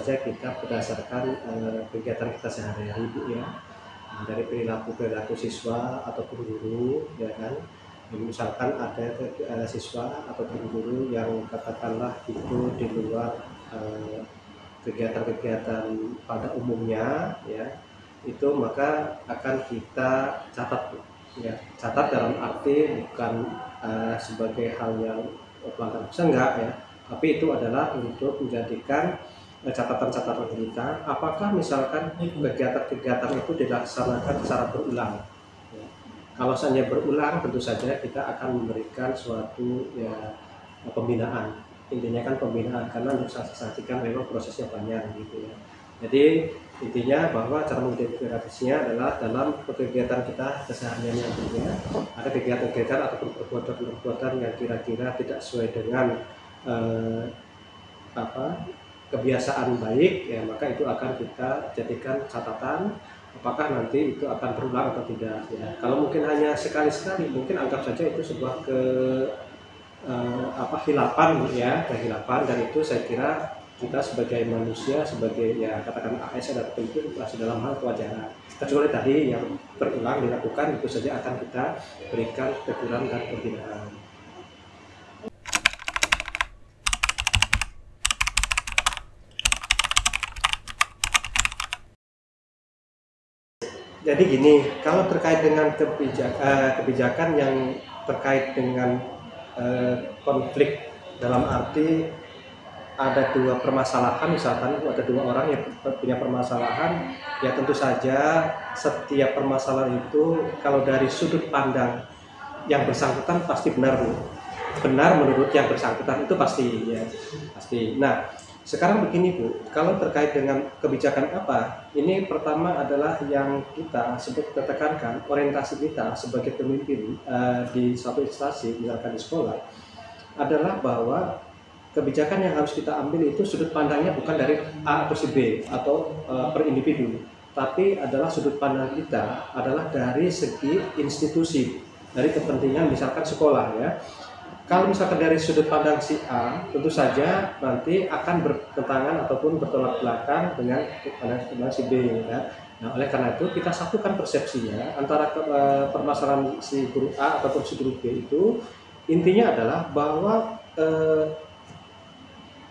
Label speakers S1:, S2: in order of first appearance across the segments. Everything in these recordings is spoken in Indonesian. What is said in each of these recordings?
S1: saja kita berdasarkan kegiatan kita sehari-hari Bu ya. Dari perilaku siswa ataupun guru ya kan. Misalkan ada siswa ataupun guru yang katakanlah itu di luar kegiatan-kegiatan pada umumnya ya, itu maka akan kita catat ya. Catat dalam arti bukan sebagai hal yang pelanggaran enggak ya, tapi itu adalah untuk menjadikan catatan-catatan kita apakah misalkan kegiatan-kegiatan itu dilaksanakan secara berulang ya. Kalau seandainya berulang tentu saja kita akan memberikan suatu ya pembinaan, intinya kan pembinaan karena untuk sanksi-sanksi kan memang prosesnya panjang gitu ya. Jadi intinya bahwa cara mengidentifikasinya adalah dalam kegiatan kita keseharian yang tentunya ada kegiatan-kegiatan ataupun perbuatan-perbuatan yang kira-kira tidak sesuai dengan kebiasaan baik ya, maka itu akan kita jadikan catatan apakah nanti itu akan berulang atau tidak ya. Kalau mungkin hanya sekali-sekali mungkin anggap saja itu sebuah kehilapan ya, kehilapan, dan itu saya kira kita sebagai manusia, sebagai ya katakan ASN atau itu masih dalam hal kewajaran. Kecuali tadi yang berulang dilakukan itu saja akan kita berikan teguran dan pembinaan. Jadi gini, kalau terkait dengan kebijakan yang terkait dengan konflik dalam arti ada dua permasalahan, misalkan ada dua orang yang punya permasalahan, ya tentu saja setiap permasalahan itu kalau dari sudut pandang yang bersangkutan pasti benar menurut yang bersangkutan itu pasti ya, pasti. Nah sekarang begini Bu, kalau terkait dengan kebijakan apa, ini pertama adalah yang kita sebut tekankan orientasi kita sebagai pemimpin di suatu instansi, misalkan di sekolah, adalah bahwa kebijakan yang harus kita ambil itu sudut pandangnya bukan dari A atau si B atau per individu, tapi adalah sudut pandang kita adalah dari segi institusi, dari kepentingan misalkan sekolah ya. Kalau misalkan dari sudut pandang si A, tentu saja nanti akan bertentangan ataupun bertolak belakang dengan si B ya. Nah, oleh karena itu kita satukan persepsinya antara permasalahan si guru A ataupun si guru B itu, intinya adalah bahwa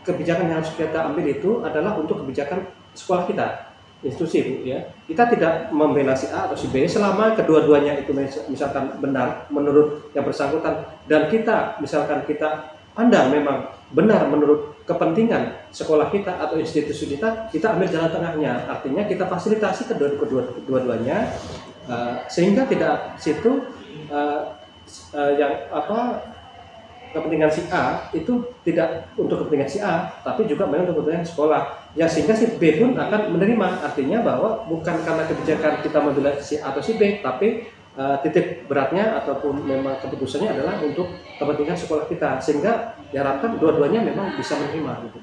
S1: kebijakan yang harus kita ambil itu adalah untuk kebijakan sekolah kita, institusi Bu ya. Kita tidak membela si A atau si B selama kedua-duanya itu misalkan benar menurut yang bersangkutan, dan kita misalkan kita pandang memang benar menurut kepentingan sekolah kita atau institusi kita ambil jalan tengahnya. Artinya kita fasilitasi kedua-duanya sehingga tidak situ kepentingan si A itu tidak untuk kepentingan si A, tapi juga memang untuk kepentingan sekolah. Ya sehingga si B pun akan menerima, artinya bahwa bukan karena kebijakan kita membela si A atau si B, tapi titik beratnya ataupun memang keputusannya adalah untuk kepentingan sekolah kita, sehingga diharapkan dua-duanya memang bisa menerima gitu.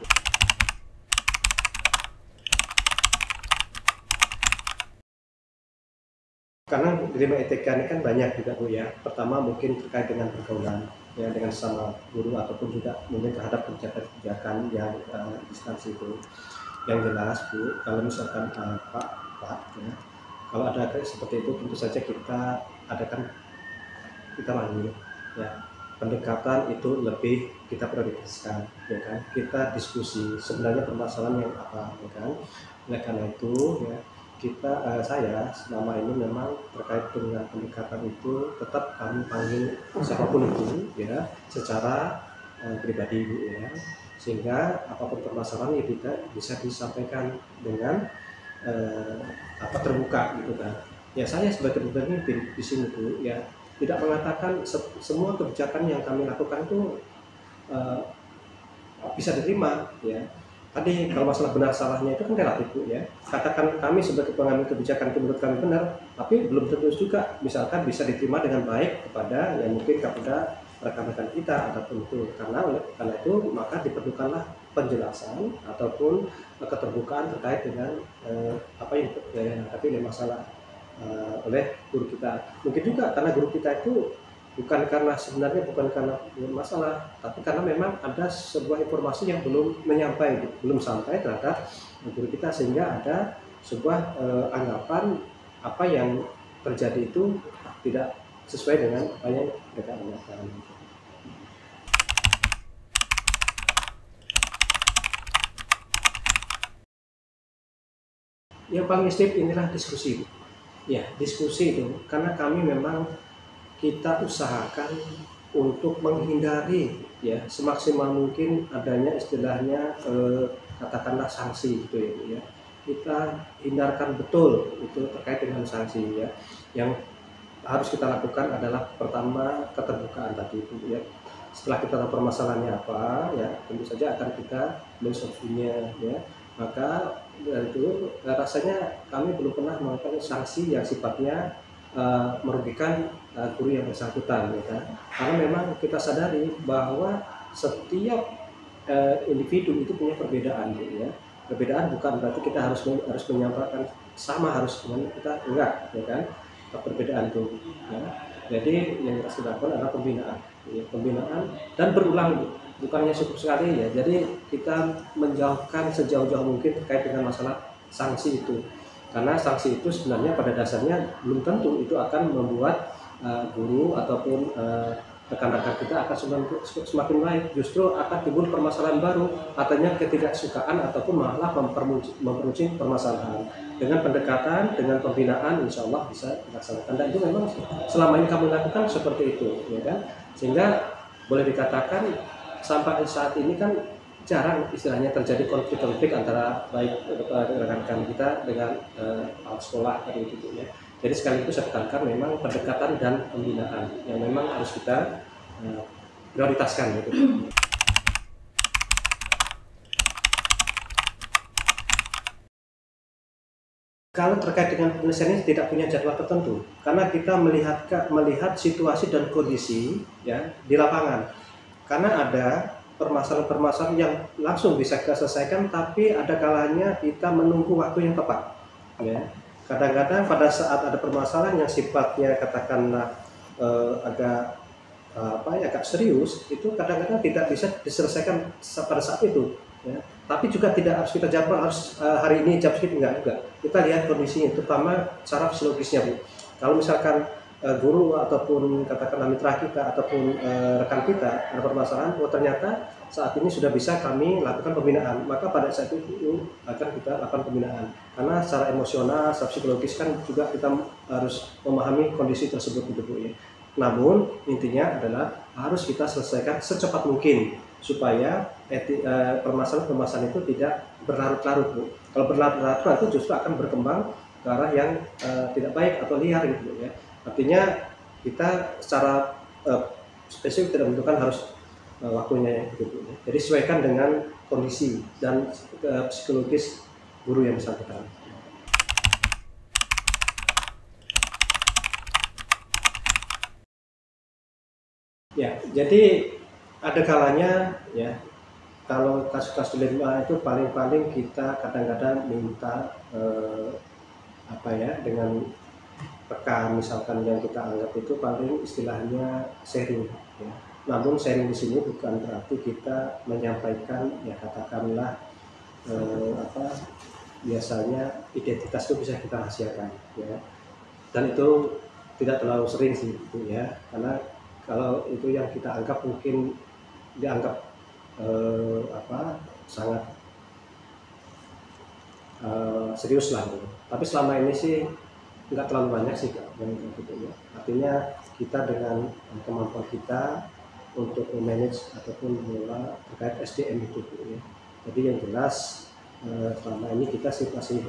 S1: Karena dilema etika ini kan banyak juga Bu ya. Pertama mungkin terkait dengan pergaulan ya dengan sama guru ataupun juga mungkin terhadap kebijakan yang instansi itu. Yang jelas Bu, kalau misalkan Pak ya, kalau ada seperti itu tentu saja kita adakan, kita lanjut ya, pendekatan itu lebih kita prioritaskan ya kan, kita diskusi sebenarnya permasalahan yang apa ya kan. Oleh karena itu ya kita saya selama ini memang terkait dengan pendekatan itu tetap kami panggil siapapun itu ya secara pribadi Bu ya, sehingga apapun permasalahan ya bisa disampaikan dengan terbuka gitu kan. Ya saya sebagai pemimpin di sini Bu ya tidak mengatakan semua kebijakan yang kami lakukan itu bisa diterima ya. Tadi kalau masalah benar salahnya itu kan relatif Bu ya. Katakan kami sebagai pengambil kebijakan itu menurut kami benar, tapi belum tentu juga misalkan bisa diterima dengan baik kepada yang mungkin kepada rekan-rekan kita ataupun itu. Karena itu maka diperlukanlah penjelasan ataupun keterbukaan terkait dengan apa yang dihadapi oleh masalah oleh guru kita. Mungkin juga karena guru kita itu bukan karena sebenarnya bukan karena masalah, tapi karena memang ada sebuah informasi yang belum sampai terhadap guru kita, sehingga ada sebuah anggapan apa yang terjadi itu tidak sesuai dengan apa yang mereka inginkan. Yang paling istip inilah diskusi. Ya, diskusi itu karena kami memang kita usahakan untuk menghindari ya semaksimal mungkin adanya istilahnya katakanlah sanksi gitu ya. Kita hindarkan betul itu terkait dengan sanksi ya. Yang harus kita lakukan adalah pertama keterbukaan tadi itu ya. Setelah kita tahu permasalahannya apa ya, tentu saja akan kita mensolusinya ya. Maka dari itu rasanya kami belum pernah melakukan sanksi yang sifatnya merugikan guru yang bersangkutan ya kan? Karena memang kita sadari bahwa setiap individu itu punya perbedaan gitu ya. Perbedaan bukan berarti kita harus menyampaikan sama harus dengan kita, enggak ya kan, perbedaan itu ya. Jadi yang harus dilakukan adalah pembinaan ya, pembinaan dan berulang, bukannya cukup sekali ya. Jadi kita menjauhkan sejauh-jauh mungkin terkait dengan masalah sanksi itu, karena sanksi itu sebenarnya pada dasarnya belum tentu itu akan membuat guru ataupun rekan-rekan kita akan semakin baik, justru akan timbul permasalahan baru, artinya ketidaksukaan ataupun malah memperuncing permasalahan. Dengan pendekatan, dengan pembinaan, insya Allah bisa dilaksanakan, dan itu memang selama ini kami lakukan seperti itu ya kan, sehingga boleh dikatakan sampai saat ini kan jarang istilahnya terjadi konflik-konflik antara baik rekan-rekan kita dengan sekolah tadi itu ya. Jadi sekaligus saya tekankan memang pendekatan dan pembinaan yang memang harus kita prioritaskan gitu. Kalau terkait dengan penyelesaian ini tidak punya jadwal tertentu, karena kita melihat situasi dan kondisi ya di lapangan. Karena ada permasalahan-permasalahan yang langsung bisa kita selesaikan, tapi ada kalanya kita menunggu waktu yang tepat ya. Kadang-kadang pada saat ada permasalahan yang sifatnya katakanlah agak serius, itu kadang-kadang tidak bisa diselesaikan pada saat itu ya. Tapi juga tidak harus kita jadwal harus hari ini jam segitu, enggak. Kita lihat kondisinya, terutama secara psikologisnya Bu. Kalau misalkan guru ataupun katakanlah mitra kita ataupun rekan kita ada permasalahan, ternyata saat ini sudah bisa kami lakukan pembinaan, maka pada saat itu akan kita lakukan pembinaan, karena secara emosional, secara psikologis kan juga kita harus memahami kondisi tersebut gitu Bu ya. Namun intinya adalah harus kita selesaikan secepat mungkin supaya permasalahan itu tidak berlarut-larut Bu. Kalau berlarut-larut itu justru akan berkembang ke arah yang tidak baik atau liar gitu ya. Artinya kita secara spesifik tidak menentukan harus waktunya gitu. Jadi sesuaikan dengan kondisi dan psikologis guru yang bersangkutan. Ya, jadi ada kalanya ya kalau kasus-kasus dilema itu paling-paling kita kadang-kadang minta dengan rekan misalkan yang kita anggap itu paling istilahnya sharing ya. Namun sharing di sini bukan berarti kita menyampaikan ya katakanlah biasanya identitas itu bisa kita rahasiakan ya. Dan itu tidak terlalu sering sih itu ya, karena kalau itu yang kita anggap mungkin dianggap sangat serius lah gitu. Tapi selama ini sih nggak terlalu banyak sih yang gitu ya. Artinya kita dengan kemampuan kita untuk memanage ataupun mengelola terkait SDM itu ya. Jadi yang jelas selama ini kita sih masih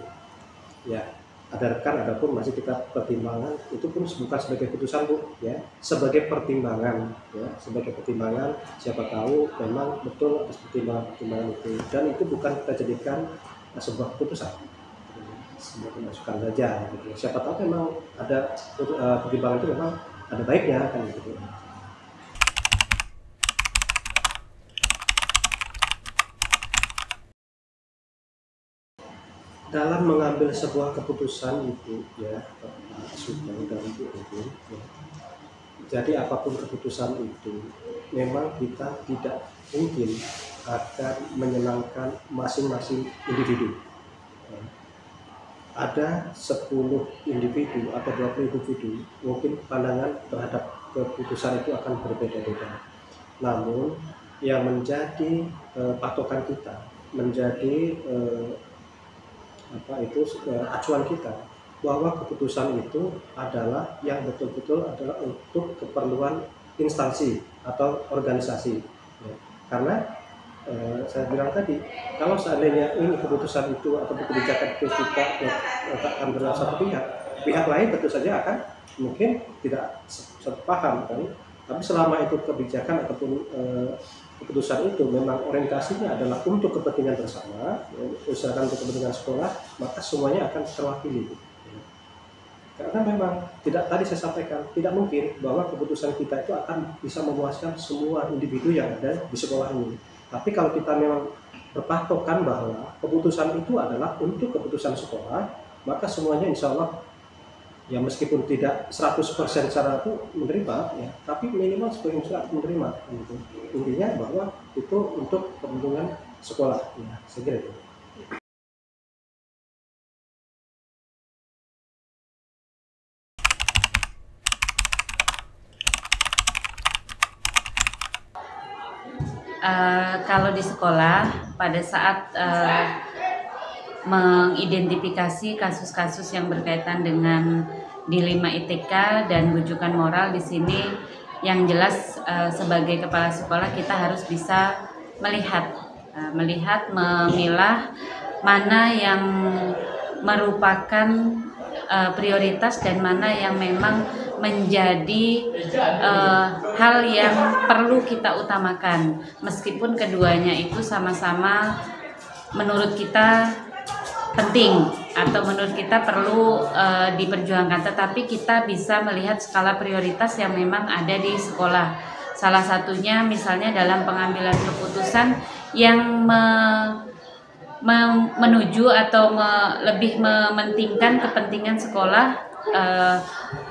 S1: ya ada rekan ataupun masih kita pertimbangan, itu pun bukan sebagai putusan Bu ya, sebagai pertimbangan ya, sebagai pertimbangan, siapa tahu memang betul atas pertimbangan itu, dan itu bukan kita jadikan sebuah putusan, sebagai masukan saja gitu. Siapa tahu memang ada pertimbangan itu memang ada baiknya kan gitu. Dalam mengambil sebuah keputusan itu ya, sudah itu ya, Jadi apapun keputusan itu, memang kita tidak mungkin akan menyenangkan masing-masing individu. Ada 10 individu atau 20 individu, mungkin pandangan terhadap keputusan itu akan berbeda-beda. Namun yang menjadi patokan kita, menjadi acuan kita, bahwa keputusan itu adalah yang betul-betul adalah untuk keperluan instansi atau organisasi. Ya. Karena saya bilang tadi, kalau seandainya ini keputusan itu atau kebijakan itu kita letakkan dalam satu pihak, pihak lain tentu saja akan mungkin tidak sepaham kan. Tapi selama itu kebijakan ataupun keputusan itu memang orientasinya adalah untuk kepentingan bersama, ya, usahakan untuk kepentingan sekolah, maka semuanya akan terwakili. Karena memang tadi saya sampaikan, tidak mungkin bahwa keputusan kita itu akan bisa memuaskan semua individu yang ada di sekolah ini. Tapi kalau kita memang berpatokan bahwa keputusan itu adalah untuk keputusan sekolah, maka semuanya insya Allah, ya meskipun tidak 100% secara itu menerima, ya, tapi minimal sebagian besar menerima. Gitu. Intinya bahwa itu untuk kepentingan sekolah. Ya, saya kira itu.
S2: Kalau di sekolah pada saat mengidentifikasi kasus-kasus yang berkaitan dengan dilema ITK dan rujukan moral, di sini yang jelas sebagai kepala sekolah kita harus bisa melihat, memilah mana yang merupakan prioritas dan mana yang memang menjadi hal yang perlu kita utamakan, meskipun keduanya itu sama-sama menurut kita penting atau menurut kita perlu diperjuangkan, tetapi kita bisa melihat skala prioritas yang memang ada di sekolah. Salah satunya misalnya dalam pengambilan keputusan yang menuju atau lebih mementingkan kepentingan sekolah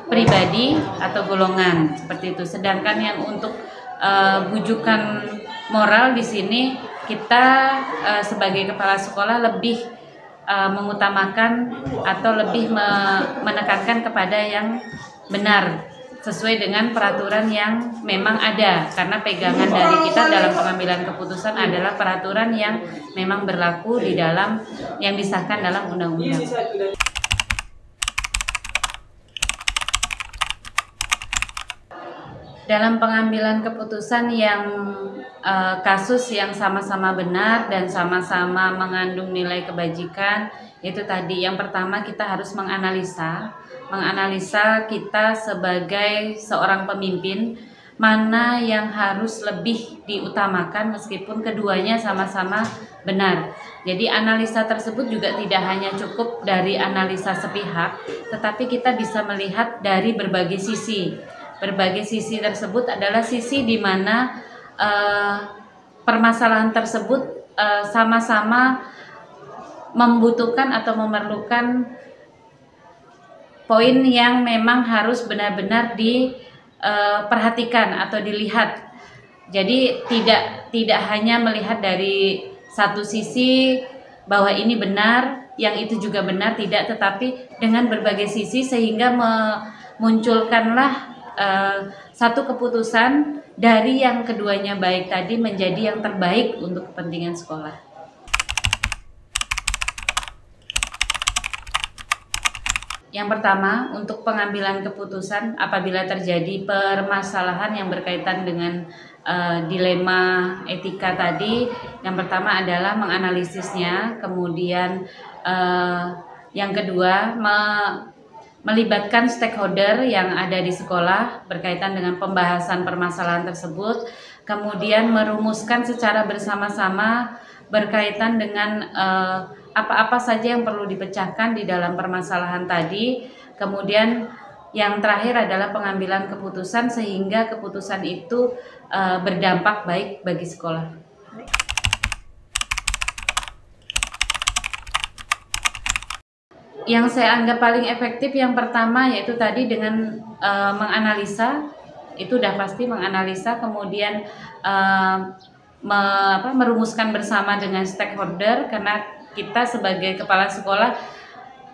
S2: pribadi atau golongan seperti itu. Sedangkan yang untuk bujukan moral di sini kita sebagai kepala sekolah lebih mengutamakan atau lebih menekankan kepada yang benar sesuai dengan peraturan yang memang ada, karena pegangan dari kita dalam pengambilan keputusan adalah peraturan yang memang berlaku di dalam yang disahkan dalam undang-undang. Dalam pengambilan keputusan yang kasus yang sama-sama benar dan sama-sama mengandung nilai kebajikan, itu tadi yang pertama kita harus menganalisa kita sebagai seorang pemimpin, mana yang harus lebih diutamakan meskipun keduanya sama-sama benar. Jadi analisa tersebut juga tidak hanya cukup dari analisa sepihak, tetapi kita bisa melihat dari berbagai sisi. Berbagai sisi tersebut adalah sisi di mana permasalahan tersebut sama-sama membutuhkan atau memerlukan poin yang memang harus benar-benar diperhatikan atau dilihat. Jadi tidak hanya melihat dari satu sisi bahwa ini benar, yang itu juga benar, tidak, tetapi dengan berbagai sisi sehingga memunculkanlah satu keputusan dari yang keduanya baik tadi menjadi yang terbaik untuk kepentingan sekolah. Yang pertama, untuk pengambilan keputusan apabila terjadi permasalahan yang berkaitan dengan dilema etika tadi, yang pertama adalah menganalisisnya, kemudian yang kedua melibatkan stakeholder yang ada di sekolah berkaitan dengan pembahasan permasalahan tersebut, kemudian merumuskan secara bersama-sama berkaitan dengan apa-apa saja yang perlu dipecahkan di dalam permasalahan tadi, kemudian yang terakhir adalah pengambilan keputusan sehingga keputusan itu berdampak baik bagi sekolah. Yang saya anggap paling efektif yang pertama yaitu tadi dengan menganalisa itu udah pasti menganalisa, kemudian merumuskan bersama dengan stakeholder, karena kita sebagai kepala sekolah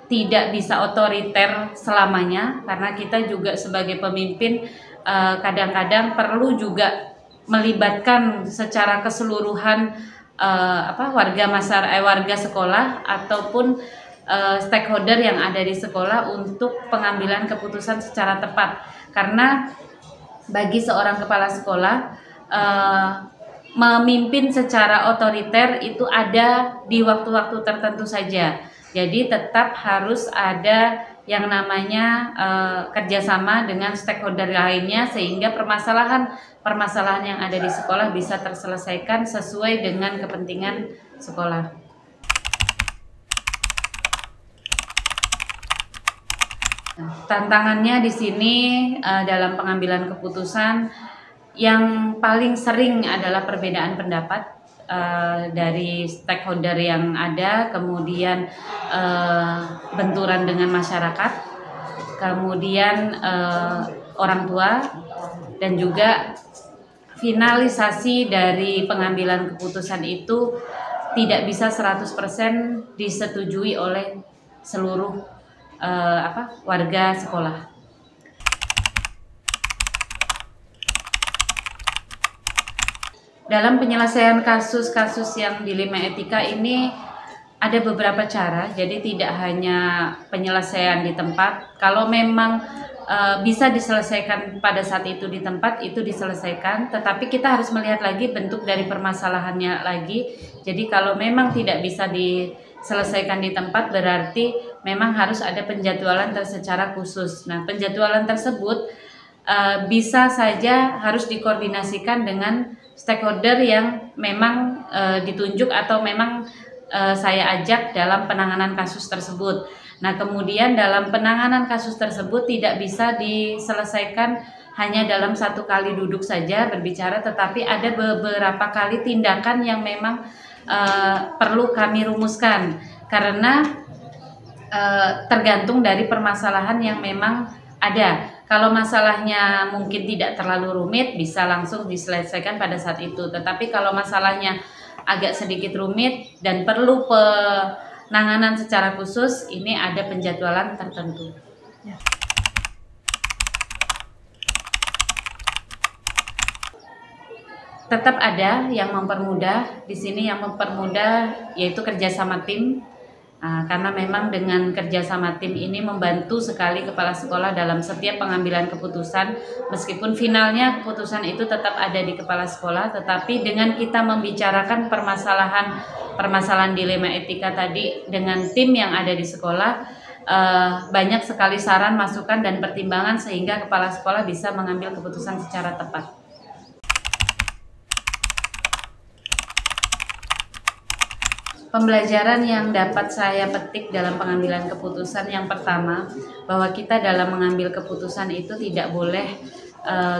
S2: tidak bisa otoriter selamanya, karena kita juga sebagai pemimpin kadang-kadang perlu juga melibatkan secara keseluruhan warga sekolah ataupun stakeholder yang ada di sekolah untuk pengambilan keputusan secara tepat. Karena bagi seorang kepala sekolah memimpin secara otoriter itu ada di waktu-waktu tertentu saja. Jadi tetap harus ada yang namanya kerjasama dengan stakeholder lainnya, sehingga permasalahan yang ada di sekolah bisa terselesaikan sesuai dengan kepentingan sekolah. Tantangannya di sini dalam pengambilan keputusan yang paling sering adalah perbedaan pendapat dari stakeholder yang ada, kemudian benturan dengan masyarakat, kemudian orang tua, dan juga finalisasi dari pengambilan keputusan itu tidak bisa 100% disetujui oleh seluruh warga sekolah. Dalam penyelesaian kasus-kasus yang dilema etika ini ada beberapa cara, jadi tidak hanya penyelesaian di tempat. Kalau memang bisa diselesaikan pada saat itu di tempat, itu diselesaikan, tetapi kita harus melihat lagi bentuk dari permasalahannya lagi. Jadi kalau memang tidak bisa diselesaikan di tempat, berarti memang harus ada penjadwalan secara khusus. Nah, penjadwalan tersebut bisa saja harus dikoordinasikan dengan stakeholder yang memang ditunjuk atau memang saya ajak dalam penanganan kasus tersebut. Nah, kemudian dalam penanganan kasus tersebut tidak bisa diselesaikan hanya dalam satu kali duduk saja berbicara, tetapi ada beberapa kali tindakan yang memang perlu kami rumuskan, karena tergantung dari permasalahan yang memang ada. Kalau masalahnya mungkin tidak terlalu rumit, bisa langsung diselesaikan pada saat itu. Tetapi kalau masalahnya agak sedikit rumit dan perlu penanganan secara khusus, ini ada penjadwalan tertentu. Ya. Tetap ada yang mempermudah. Di sini yang mempermudah yaitu kerjasama tim. Karena memang dengan kerjasama tim ini membantu sekali kepala sekolah dalam setiap pengambilan keputusan, meskipun finalnya keputusan itu tetap ada di kepala sekolah, tetapi dengan kita membicarakan permasalahan dilema etika tadi dengan tim yang ada di sekolah, banyak sekali saran, masukan, dan pertimbangan sehingga kepala sekolah bisa mengambil keputusan secara tepat. Pembelajaran yang dapat saya petik dalam pengambilan keputusan, yang pertama, bahwa kita dalam mengambil keputusan itu tidak boleh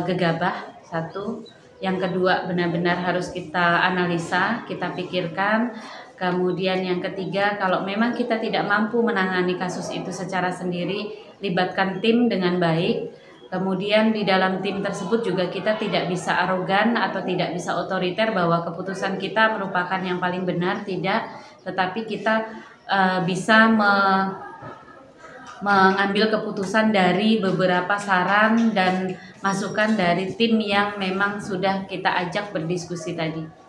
S2: gegabah, satu. Yang kedua, benar-benar harus kita analisa, kita pikirkan. Kemudian yang ketiga, kalau memang kita tidak mampu menangani kasus itu secara sendiri, libatkan tim dengan baik. Kemudian di dalam tim tersebut juga kita tidak bisa arogan atau tidak bisa otoriter bahwa keputusan kita merupakan yang paling benar, tidak. Tetapi kita bisa mengambil keputusan dari beberapa saran dan masukan dari tim yang memang sudah kita ajak berdiskusi tadi.